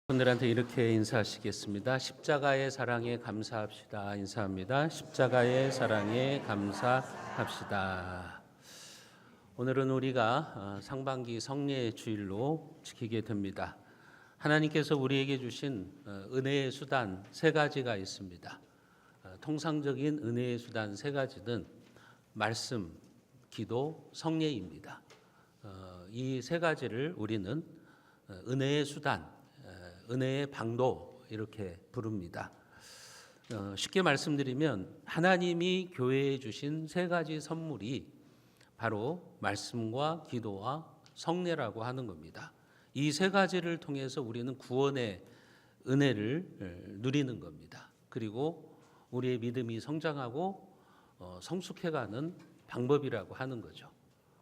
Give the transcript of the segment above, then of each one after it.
분들한테 이렇게 인사하시겠습니다. 십자가의 사랑에 감사합시다. 인사합니다. 십자가의 사랑에 감사합시다. 오늘은 우리가 상반기 성례 주일로 지키게 됩니다. 하나님께서 우리에게 주신 은혜의 수단 세 가지가 있습니다. 통상적인 은혜의 수단 세 가지는 말씀, 기도, 성례입니다. 이 세 가지를 우리는 은혜의 수단, 은혜의 방도 이렇게 부릅니다. 쉽게 말씀드리면 하나님이 교회에 주신 세 가지 선물이 바로 말씀과 기도와 성례라고 하는 겁니다. 이 세 가지를 통해서 우리는 구원의 은혜를 누리는 겁니다. 그리고 우리의 믿음이 성장하고 성숙해가는 방법이라고 하는 거죠.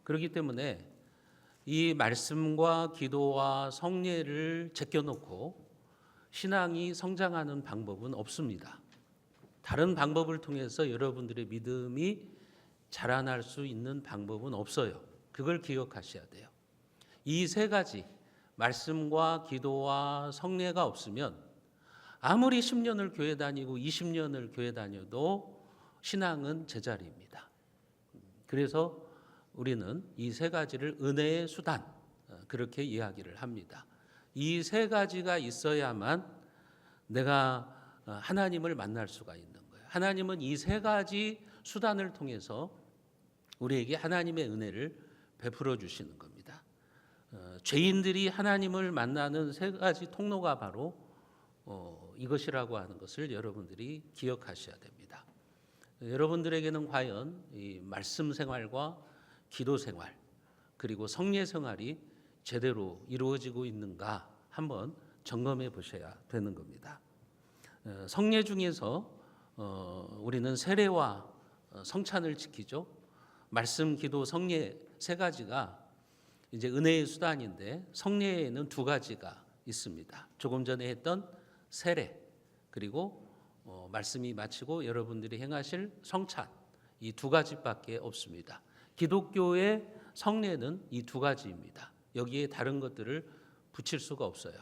그렇기 때문에 이 말씀과 기도와 성례를 제껴놓고 신앙이 성장하는 방법은 없습니다. 다른 방법을 통해서 여러분들의 믿음이 자라날 수 있는 방법은 없어요. 그걸 기억하셔야 돼요. 이 세 가지, 말씀과 기도와 성례가 없으면 아무리 10년을 교회 다니고 20년을 교회 다녀도 신앙은 제자리입니다. 그래서 우리는 이 세 가지를 은혜의 수단, 그렇게 이야기를 합니다. 이 세 가지가 있어야만 내가 하나님을 만날 수가 있는 거예요. 하나님은 이 세 가지 수단을 통해서 우리에게 하나님의 은혜를 베풀어 주시는 겁니다. 죄인들이 하나님을 만나는 세 가지 통로가 바로 이것이라고 하는 것을 여러분들이 기억하셔야 됩니다. 여러분들에게는 과연 이 말씀 생활과 기도 생활 그리고 성례 생활이 제대로 이루어지고 있는가 한번 점검해 보셔야 되는 겁니다. 성례 중에서 우리는 세례와 성찬을 지키죠. 말씀, 기도, 성례 세 가지가 이제 은혜의 수단인데 성례에는 두 가지가 있습니다. 조금 전에 했던 세례 그리고 말씀이 마치고 여러분들이 행하실 성찬 이 두 가지밖에 없습니다. 기독교의 성례는 이 두 가지입니다. 여기에 다른 것들을 붙일 수가 없어요.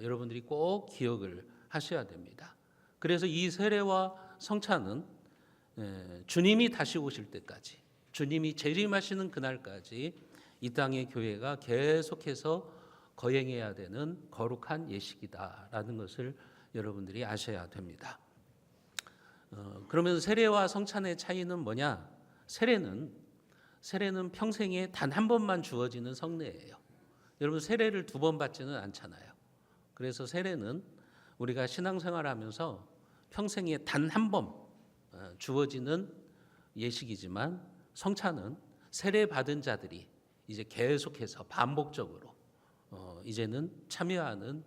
여러분들이 꼭 기억을 하셔야 됩니다. 그래서 이 세례와 성찬은 주님이 다시 오실 때까지, 주님이 재림하시는 그날까지 이 땅의 교회가 계속해서 거행해야 되는 거룩한 예식이다라는 것을 여러분들이 아셔야 됩니다. 그러면 세례와 성찬의 차이는 뭐냐? 세례는 평생에 단 한 번만 주어지는 성례예요. 여러분 세례를 두 번 받지는 않잖아요. 그래서 세례는 우리가 신앙생활하면서 평생에 단 한 번 주어지는 예식이지만 성찬은 세례 받은 자들이 이제 계속해서 반복적으로 이제는 참여하는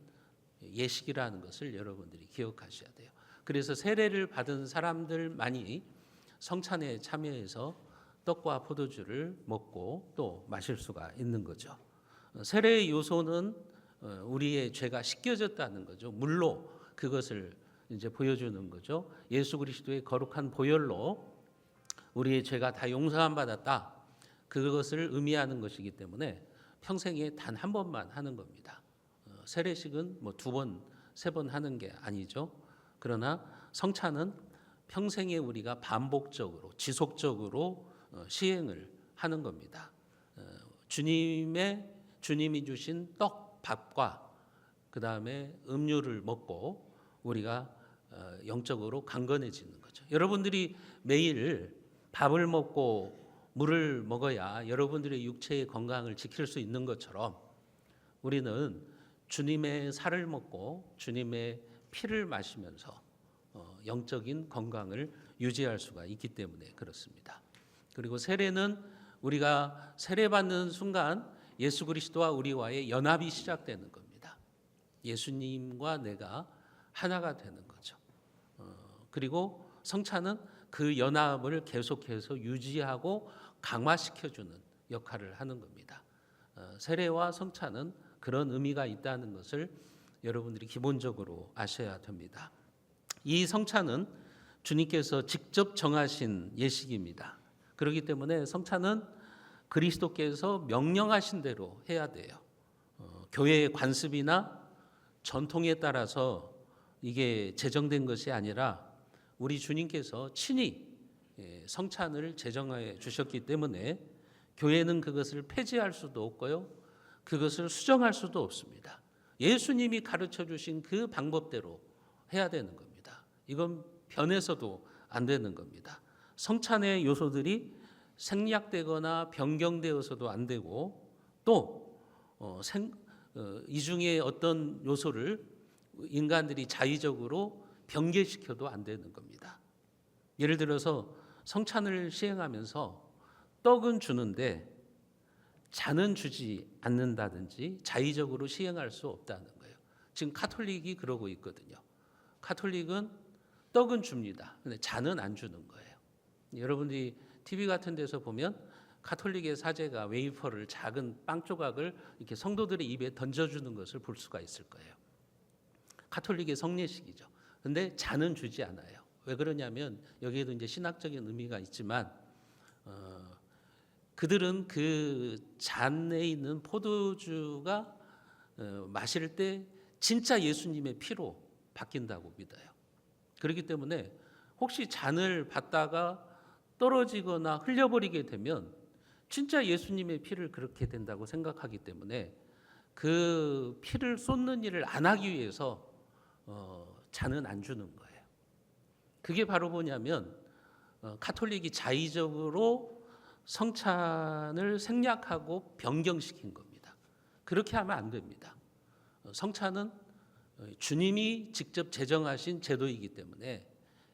예식이라는 것을 여러분들이 기억하셔야 돼요. 그래서 세례를 받은 사람들만이 성찬에 참여해서 떡과 포도주를 먹고 또 마실 수가 있는 거죠. 세례의 요소는 우리의 죄가 씻겨졌다는 거죠. 물로 그것을 이제 보여주는 거죠. 예수 그리스도의 거룩한 보혈로 우리의 죄가 다 용서함 받았다. 그것을 의미하는 것이기 때문에 평생에 단 한 번만 하는 겁니다. 세례식은 뭐 두 번, 세 번 하는 게 아니죠. 그러나 성찬은 평생에 우리가 반복적으로, 지속적으로 시행을 하는 겁니다. 주님이 주신 떡, 밥과 그 다음에 음료를 먹고 우리가 영적으로 강건해지는 거죠. 여러분들이 매일 밥을 먹고 물을 먹어야 여러분들의 육체의 건강을 지킬 수 있는 것처럼 우리는 주님의 살을 먹고 주님의 피를 마시면서 영적인 건강을 유지할 수가 있기 때문에 그렇습니다. 그리고 세례는 우리가 세례받는 순간 예수 그리스도와 우리와의 연합이 시작되는 겁니다. 예수님과 내가 하나가 되는 거죠. 그리고 성찬은 그 연합을 계속해서 유지하고 강화시켜주는 역할을 하는 겁니다. 세례와 성찬은 그런 의미가 있다는 것을 여러분들이 기본적으로 아셔야 됩니다. 이 성찬은 주님께서 직접 정하신 예식입니다. 그렇기 때문에 성찬은 그리스도께서 명령하신 대로 해야 돼요. 교회의 관습이나 전통에 따라서 이게 제정된 것이 아니라 우리 주님께서 친히 성찬을 제정해 주셨기 때문에 교회는 그것을 폐지할 수도 없고요. 그것을 수정할 수도 없습니다. 예수님이 가르쳐 주신 그 방법대로 해야 되는 겁니다. 이건 변해서도 안 되는 겁니다. 성찬의 요소들이 생략되거나 변경되어서도 안 되고 또 이 중에 어떤 요소를 인간들이 자의적으로 변개시켜도 안 되는 겁니다. 예를 들어서 성찬을 시행하면서 떡은 주는데 잔은 주지 않는다든지 자의적으로 시행할 수 없다는 거예요. 지금 카톨릭이 그러고 있거든요. 카톨릭은 떡은 줍니다. 근데 잔은 안 주는 거예요. 여러분들이 TV 같은 데서 보면 카톨릭의 사제가 웨이퍼를 작은 빵 조각을 이렇게 성도들의 입에 던져주는 것을 볼 수가 있을 거예요. 카톨릭의 성례식이죠. 근데 잔은 주지 않아요. 왜 그러냐면 여기에도 이제 신학적인 의미가 있지만 그들은 그 잔에 있는 포도주가 마실 때 진짜 예수님의 피로 바뀐다고 믿어요. 그렇기 때문에 혹시 잔을 받다가 떨어지거나 흘려버리게 되면 진짜 예수님의 피를 그렇게 된다고 생각하기 때문에 그 피를 쏟는 일을 안 하기 위해서 잔은 안 주는 거예요. 그게 바로 뭐냐면 카톨릭이 자의적으로 성찬을 생략하고 변경시킨 겁니다. 그렇게 하면 안 됩니다. 성찬은 주님이 직접 제정하신 제도이기 때문에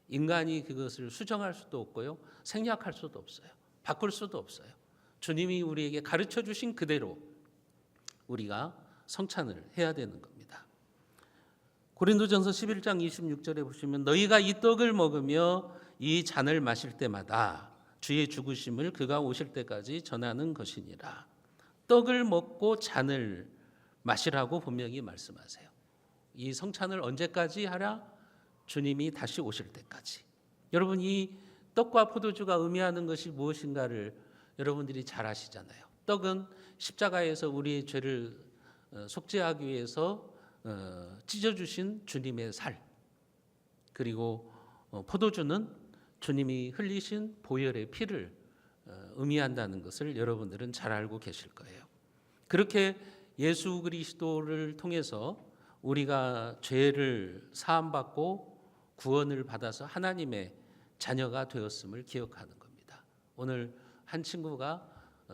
인간이 그것을 수정할 수도 없고요. 생략할 수도 없어요. 바꿀 수도 없어요. 주님이 우리에게 가르쳐 주신 그대로 우리가 성찬을 해야 되는 겁니다. 고린도전서 11장 26절에 보시면 너희가 이 떡을 먹으며 이 잔을 마실 때마다 주의 죽으심을 그가 오실 때까지 전하는 것이니라. 떡을 먹고 잔을 마시라고 분명히 말씀하세요. 이 성찬을 언제까지 하라? 주님이 다시 오실 때까지. 여러분 이 떡과 포도주가 의미하는 것이 무엇인가를 여러분들이 잘 아시잖아요. 떡은 십자가에서 우리의 죄를 속죄하기 위해서 찢어주신 주님의 살, 그리고 포도주는 주님이 흘리신 보혈의 피를 의미한다는 것을 여러분들은 잘 알고 계실 거예요. 그렇게 예수 그리스도를 통해서 우리가 죄를 사함받고 구원을 받아서 하나님의 자녀가 되었음을 기억하는 겁니다. 오늘 한 친구가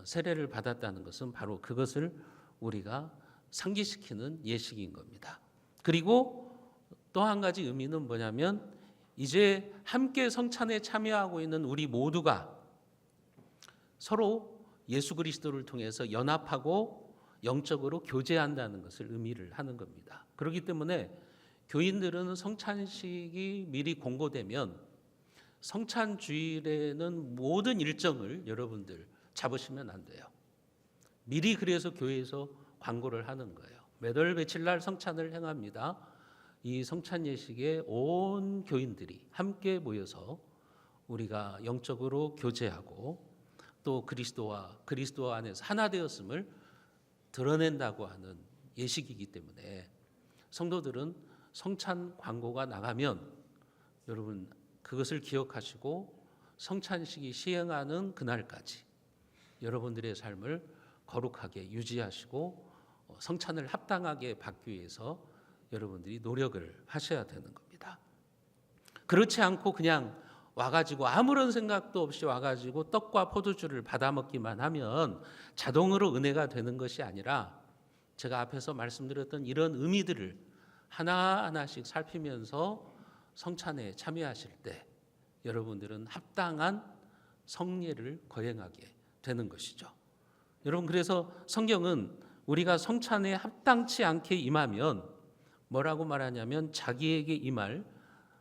세례를 받았다는 것은 바로 그것을 우리가 상기시키는 예식인 겁니다. 그리고 또 한 가지 의미는 뭐냐면 이제 함께 성찬에 참여하고 있는 우리 모두가 서로 예수 그리스도를 통해서 연합하고 영적으로 교제한다는 것을 의미를 하는 겁니다. 그렇기 때문에 교인들은 성찬식이 미리 공고되면 성찬 주일에는 모든 일정을 여러분들 잡으시면 안 돼요. 미리 그래서 교회에서 광고를 하는 거예요. 몇 월 며칠 날 성찬을 행합니다. 이 성찬 예식에 온 교인들이 함께 모여서 우리가 영적으로 교제하고 또 그리스도 안에서 하나 되었음을 드러낸다고 하는 예식이기 때문에 성도들은 성찬 광고가 나가면 여러분 그것을 기억하시고 성찬식이 시행하는 그날까지 여러분들의 삶을 거룩하게 유지하시고 성찬을 합당하게 받기 위해서 여러분들이 노력을 하셔야 되는 겁니다. 그렇지 않고 그냥 와가지고 아무런 생각도 없이 와가지고 떡과 포도주를 받아 먹기만 하면 자동으로 은혜가 되는 것이 아니라 제가 앞에서 말씀드렸던 이런 의미들을 하나하나씩 살피면서 성찬에 참여하실 때 여러분들은 합당한 성례를 거행하게 되는 것이죠. 여러분 그래서 성경은 우리가 성찬에 합당치 않게 임하면 뭐라고 말하냐면 자기에게 임할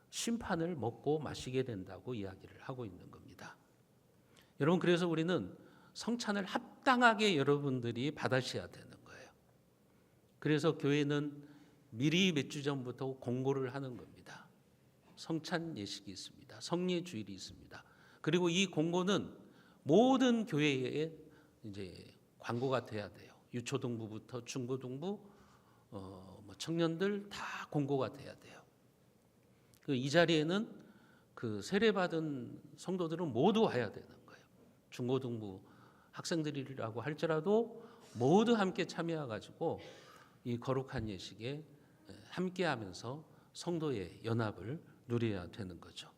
심판을 먹고 마시게 된다고 이야기를 하고 있는 겁니다. 여러분 그래서 우리는 성찬을 합당하게 여러분들이 받으셔야 되는 거예요. 그래서 교회는 미리 몇 주 전부터 공고를 하는 겁니다. 성찬 예식이 있습니다. 성례 주일이 있습니다. 그리고 이 공고는 모든 교회에 이제 광고가 돼야 돼요. 유초등부부터 중고등부, 청년들 다 공고가 돼야 돼요. 이 자리에는 그 세례받은 성도들은 모두 와야 되는 거예요. 중고등부 학생들이라고 할지라도 모두 함께 참여해가지고 이 거룩한 예식에 함께하면서 성도의 연합을 누려야 되는 거죠.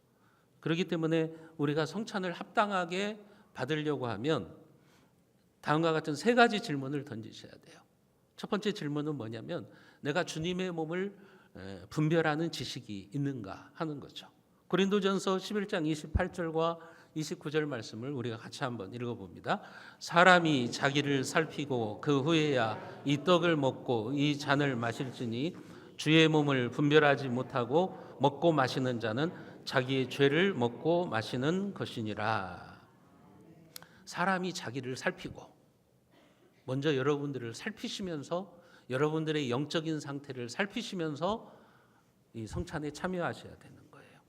그렇기 때문에 우리가 성찬을 합당하게 받으려고 하면 다음과 같은 세 가지 질문을 던지셔야 돼요. 첫 번째 질문은 뭐냐면 내가 주님의 몸을 분별하는 지식이 있는가 하는 거죠. 고린도전서 11장 28절과 29절 말씀을 우리가 같이 한번 읽어봅니다. 사람이 자기를 살피고 그 후에야 이 떡을 먹고 이 잔을 마실지니 주의 몸을 분별하지 못하고 먹고 마시는 자는 자기의 죄를 먹고 마시는 것이니라. 사람이 자기를 살피고 먼저 여러분들을 살피시면서 여러분들의 영적인 상태를 살피시면서 이 성찬에 참여하셔야 되는 거예요.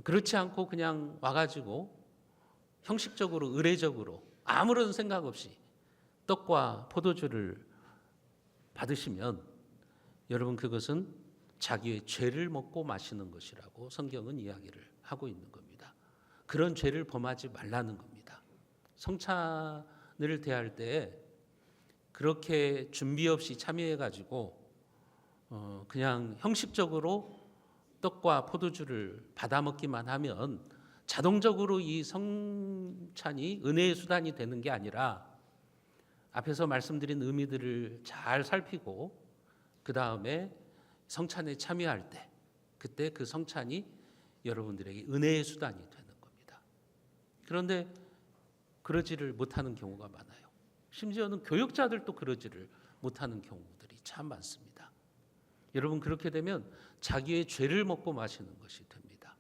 그렇지 않고 그냥 와가지고 형식적으로 의례적으로 아무런 생각 없이 떡과 포도주를 받으시면 여러분 그것은 자기의 죄를 먹고 마시는 것이라고 성경은 이야기를 하고 있는 겁니다. 그런 죄를 범하지 말라는 겁니다. 성찬을 대할 때 그렇게 준비 없이 참여해가지고 그냥 형식적으로 떡과 포도주를 받아 먹기만 하면 자동적으로 이 성찬이 은혜의 수단이 되는 게 아니라 앞에서 말씀드린 의미들을 잘 살피고 그 다음에 성찬에 참여할 때 그때 그 성찬이 여러분들에게 은혜의 수단이 되는 겁니다. 그런데 그러지를 못하는 경우가 많아요. 심지어는 교육자들도 그러지를 못하는 경우들이 참 많습니다. 여러분 그렇게 되면 자기의 죄를 먹고 마시는 것이 됩니다.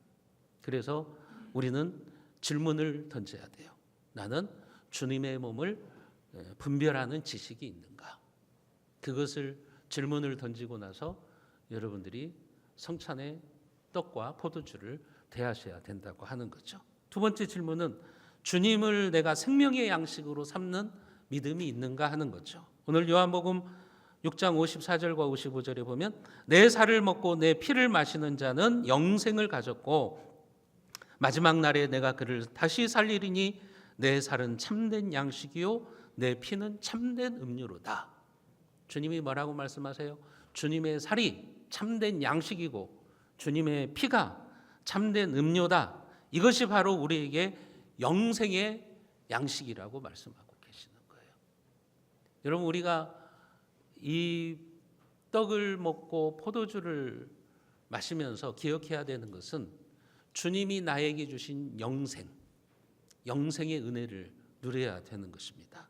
그래서 우리는 질문을 던져야 돼요. 나는 주님의 몸을 분별하는 지식이 있는가? 그것을 질문을 던지고 나서 여러분들이 성찬의 떡과 포도주를 대하셔야 된다고 하는 거죠. 두 번째 질문은 주님을 내가 생명의 양식으로 삼는 믿음이 있는가 하는 거죠. 오늘 요한복음 6장 54절과 55절에 보면 내 살을 먹고 내 피를 마시는 자는 영생을 가졌고 마지막 날에 내가 그를 다시 살리리니 내 살은 참된 양식이요 내 피는 참된 음료로다. 주님이 뭐라고 말씀하세요? 주님의 살이 참된 양식이고 주님의 피가 참된 음료다. 이것이 바로 우리에게 영생의 양식이라고 말씀하고 계시는 거예요. 여러분 우리가 이 떡을 먹고 포도주를 마시면서 기억해야 되는 것은 주님이 나에게 주신 영생의 은혜를 누려야 되는 것입니다.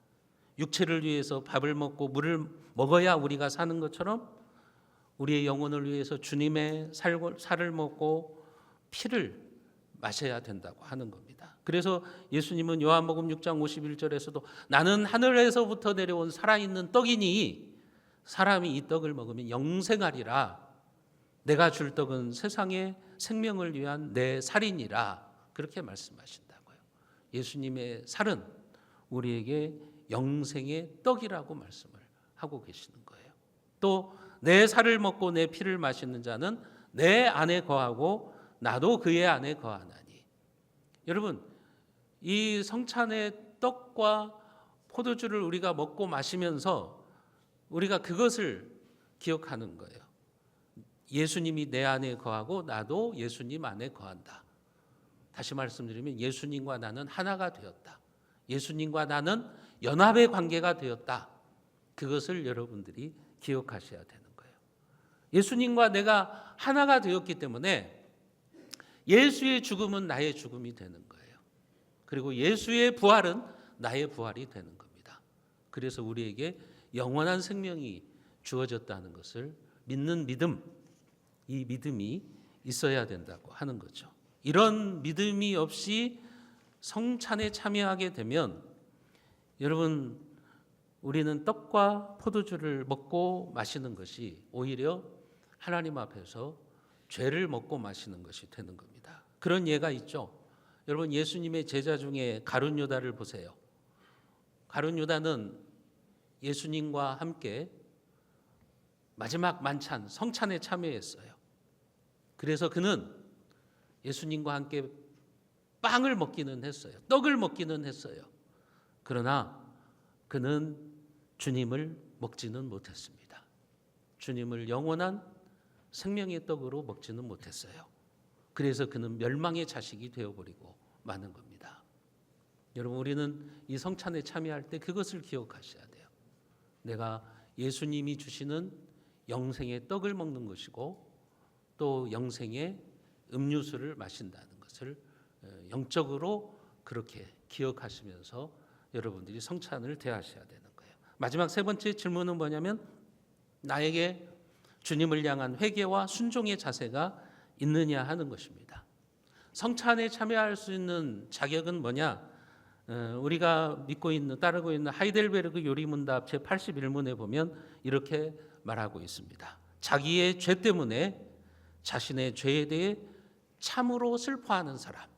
육체를 위해서 밥을 먹고 물을 먹어야 우리가 사는 것처럼 우리의 영혼을 위해서 주님의 살을 먹고 피를 마셔야 된다고 하는 겁니다. 그래서 예수님은 요한복음 6장 51절에서도 나는 하늘에서부터 내려온 살아있는 떡이니 사람이 이 떡을 먹으면 영생하리라. 내가 줄 떡은 세상의 생명을 위한 내 살이니라. 그렇게 말씀하신다고요. 예수님의 살은 우리에게 영생의 떡이라고 말씀을 하고 계시는 거예요. 또 내 살을 먹고 내 피를 마시는 자는 내 안에 거하고 나도 그의 안에 거하나니. 여러분 이 성찬의 떡과 포도주를 우리가 먹고 마시면서 우리가 그것을 기억하는 거예요. 예수님이 내 안에 거하고 나도 예수님 안에 거한다. 다시 말씀드리면 예수님과 나는 하나가 되었다. 예수님과 나는 연합의 관계가 되었다. 그것을 여러분들이 기억하셔야 되는 거예요. 예수님과 내가 하나가 되었기 때문에 예수의 죽음은 나의 죽음이 되는 거예요. 그리고 예수의 부활은 나의 부활이 되는 겁니다. 그래서 우리에게 영원한 생명이 주어졌다는 것을 믿는 믿음, 이 믿음이 있어야 된다고 하는 거죠. 이런 믿음이 없이 성찬에 참여하게 되면 여러분 우리는 떡과 포도주를 먹고 마시는 것이 오히려 하나님 앞에서 죄를 먹고 마시는 것이 되는 겁니다. 그런 예가 있죠. 여러분 예수님의 제자 중에 가룟 유다를 보세요. 가룟 유다는 예수님과 함께 마지막 만찬 성찬에 참여했어요. 그래서 그는 예수님과 함께 빵을 먹기는 했어요. 떡을 먹기는 했어요. 그러나 그는 주님을 먹지는 못했습니다. 주님을 영원한 생명의 떡으로 먹지는 못했어요. 그래서 그는 멸망의 자식이 되어버리고 마는 겁니다. 여러분, 우리는 이 성찬에 참여할 때 그것을 기억하셔야 돼요. 내가 예수님이 주시는 영생의 떡을 먹는 것이고 또 영생의 음료수를 마신다는 것을 영적으로 그렇게 기억하시면서 여러분들이 성찬을 대하셔야 되는 거예요. 마지막 세 번째 질문은 뭐냐면 나에게 주님을 향한 회개와 순종의 자세가 있느냐 하는 것입니다. 성찬에 참여할 수 있는 자격은 뭐냐? 우리가 믿고 있는 따르고 있는 하이델베르그 요리문답 제81문에 보면 이렇게 말하고 있습니다. 자기의 죄 때문에 자신의 죄에 대해 참으로 슬퍼하는 사람,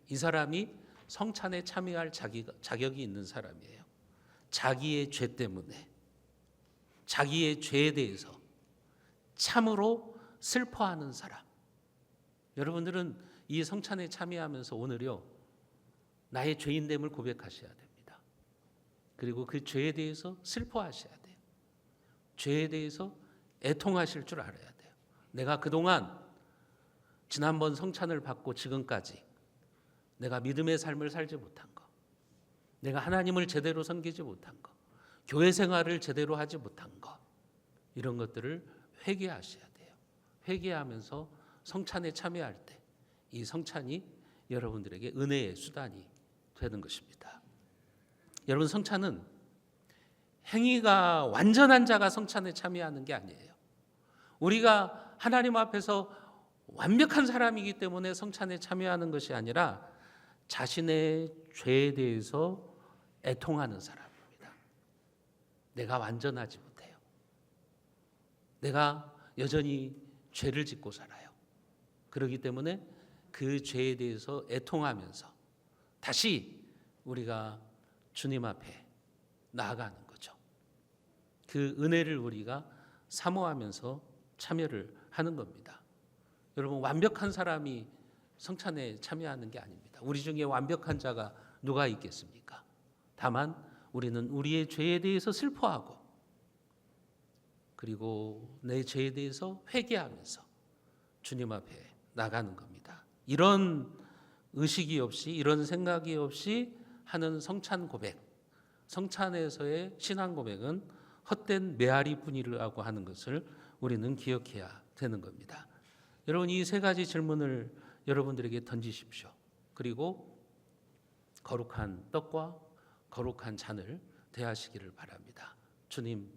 이 사람이 성찬에 참여할 자격이 있는 사람이에요. 자기의 죄 때문에 자기의 죄에 대해서 참으로 슬퍼하는 사람. 여러분들은 이 성찬에 참여하면서 오늘요 나의 죄인됨을 고백하셔야 됩니다. 그리고 그 죄에 대해서 슬퍼하셔야 돼요. 죄에 대해서 애통하실 줄 알아야 돼요. 내가 그동안 지난번 성찬을 받고 지금까지 내가 믿음의 삶을 살지 못한 거, 내가 하나님을 제대로 섬기지 못한 거, 교회 생활을 제대로 하지 못한 거, 이런 것들을 회개하셔야 돼요. 회개하면서 성찬에 참여할 때 이 성찬이 여러분들에게 은혜의 수단이 되는 것입니다. 여러분, 성찬은 행위가 완전한 자가 성찬에 참여하는 게 아니에요. 우리가 하나님 앞에서 완벽한 사람이기 때문에 성찬에 참여하는 것이 아니라 자신의 죄에 대해서 애통하는 사람입니다. 내가 완전하지 못해요. 내가 여전히 죄를 짓고 살아요. 그렇기 때문에 그 죄에 대해서 애통하면서 다시 우리가 주님 앞에 나아가는 거죠. 그 은혜를 우리가 사모하면서 참여를 하는 겁니다. 여러분, 완벽한 사람이 성찬에 참여하는 게 아닙니다. 우리 중에 완벽한 자가 누가 있겠습니까? 다만 우리는 우리의 죄에 대해서 슬퍼하고 그리고 내 죄에 대해서 회개하면서 주님 앞에 나가는 겁니다. 이런 의식이 없이, 이런 생각이 없이 하는 성찬 고백, 성찬에서의 신앙 고백은 헛된 메아리뿐이라고 하는 것을 우리는 기억해야 되는 겁니다. 여러분, 이 세 가지 질문을 여러분들에게 던지십시오. 그리고 거룩한 떡과 거룩한 잔을 대하시기를 바랍니다. 주님,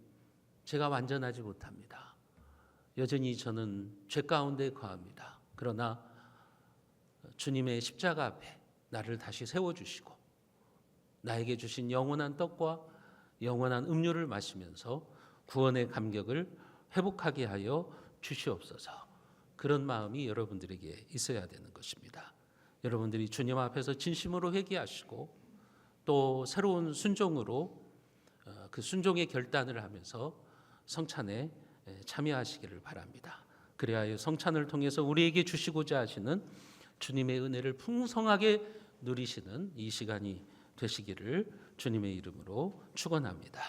제가 완전하지 못합니다. 여전히 저는 죄 가운데 거합니다. 그러나 주님의 십자가 앞에 나를 다시 세워주시고 나에게 주신 영원한 떡과 영원한 음료를 마시면서 구원의 감격을 회복하게 하여 주시옵소서. 그런 마음이 여러분들에게 있어야 되는 것입니다. 여러분들이 주님 앞에서 진심으로 회개하시고 또 새로운 순종으로 그 순종의 결단을 하면서 성찬에 참여하시기를 바랍니다. 그래야 성찬을 통해서 우리에게 주시고자 하시는 주님의 은혜를 풍성하게 누리시는 이 시간이 되시기를 주님의 이름으로 축원합니다.